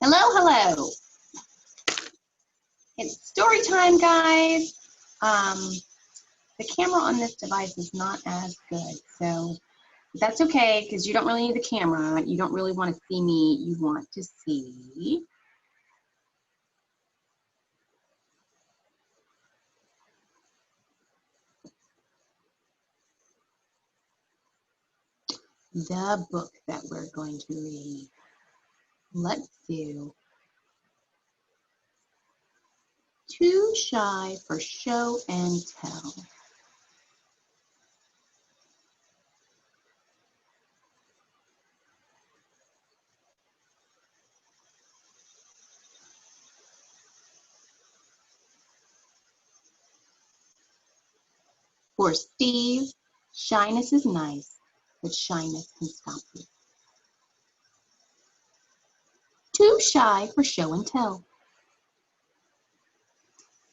Hello, hello. It's story time, guys. The camera on this device is not as good, so that's okay because you don't really need the camera. You don't really want to see me. You want to see the book that we're going to read. Let's do Too Shy for Show and Tell. For Steve, shyness is nice, but shyness can stop you. Too shy for show and tell.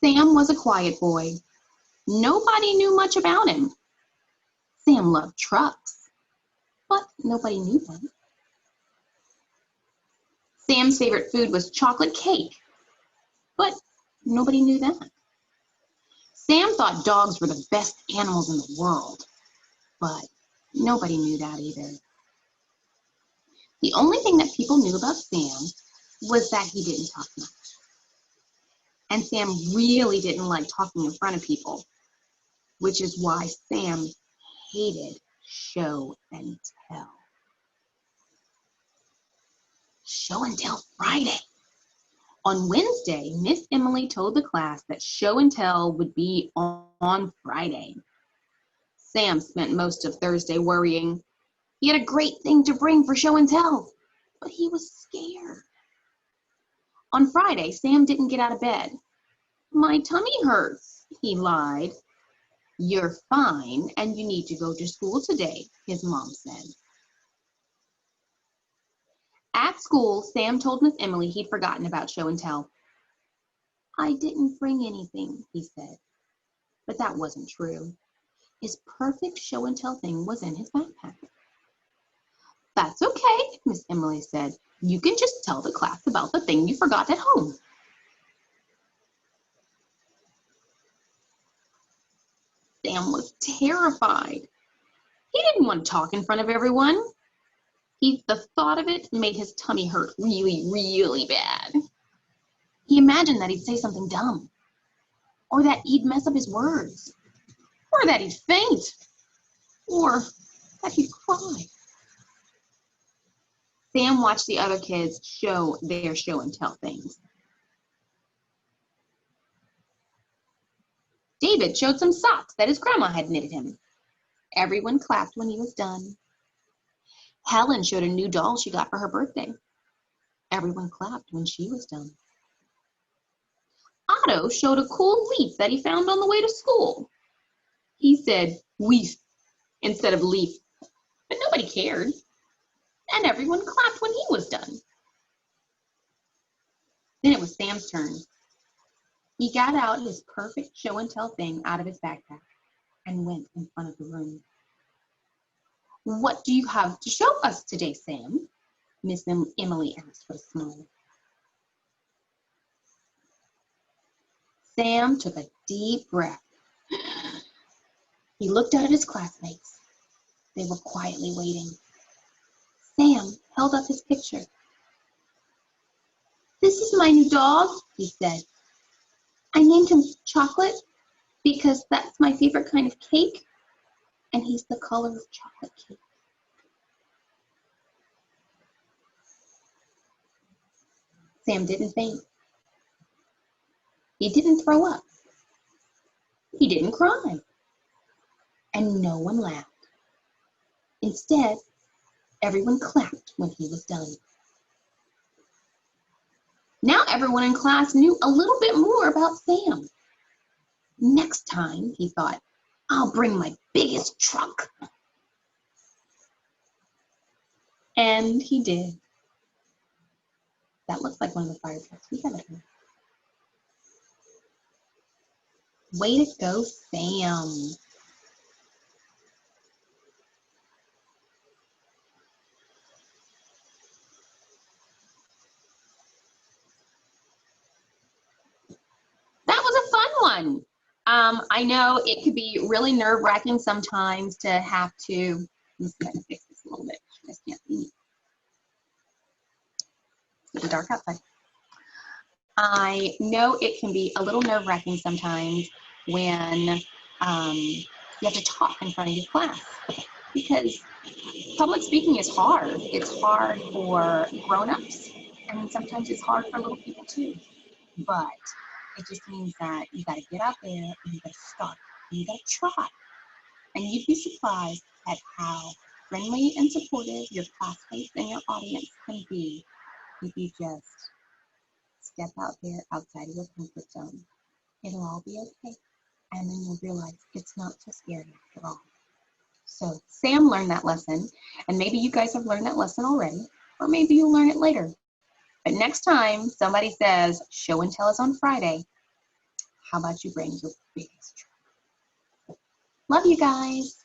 Sam was a quiet boy. Nobody knew much about him. Sam loved trucks, but nobody knew that. Sam's favorite food was chocolate cake, but nobody knew that. Sam thought dogs were the best animals in the world, but nobody knew that either. The only thing that people knew about Sam was that he didn't talk much. And Sam really didn't like talking in front of people, which is why Sam hated show and tell. Show and Tell Friday. On Wednesday, Miss Emily told the class that show and tell would be on Friday. Sam spent most of Thursday worrying. He had a great thing to bring for show and tell, but he was scared. On Friday, Sam didn't get out of bed. My tummy hurts, he lied. You're fine, and you need to go to school today, his mom said. At school, Sam told Miss Emily he'd forgotten about show and tell. I didn't bring anything, he said. But that wasn't true. His perfect show and tell thing was in his backpack. That's okay, Miss Emily said. You can just tell the class about the thing you forgot at home. Sam was terrified. He didn't want to talk in front of everyone. The thought of it made his tummy hurt really, really bad. He imagined that he'd say something dumb, or that he'd mess up his words, or that he'd faint, or that he'd cry. Sam watched the other kids show their show and tell things. David showed some socks that his grandma had knitted him. Everyone clapped when he was done. Helen showed a new doll she got for her birthday. Everyone clapped when she was done. Otto showed a cool leaf that he found on the way to school. He said weef instead of leaf, but nobody cared. And everyone clapped when he was done. Then it was Sam's turn. He got out his perfect show and tell thing out of his backpack and went in front of the room. What do you have to show us today, Sam? Miss Emily asked with a smile. Sam took a deep breath. He looked out at his classmates. They were quietly waiting. Sam held up his picture. This is my new dog, he said. I named him Chocolate because that's my favorite kind of cake, and he's the color of chocolate cake. Sam didn't faint. He didn't throw up. He didn't cry. And no one laughed. Instead, everyone clapped when he was done. Now everyone in class knew a little bit more about Sam. Next time, he thought, I'll bring my biggest truck. And he did. That looks like one of the fire trucks we have at home. Way to go, Sam. fun. I know it could be really nerve-wracking sometimes to have to, let's see if I can fix this a little bit. You guys can't see me. It's dark outside. I know it can be a little nerve-wracking sometimes when you have to talk in front of your class, because public speaking is hard. It's hard for grown-ups, and sometimes it's hard for little people too. But it just means that you got to get out there and you got to start and you got to try. And you'd be surprised at how friendly and supportive your classmates and your audience can be if you just step out there outside of your comfort zone. It'll all be okay. And then you'll realize it's not so scary after all. So Sam learned that lesson, and maybe you guys have learned that lesson already, or maybe you'll learn it later. But next time somebody says show and tell is on Friday, how about you bring your biggest truck? Love you guys.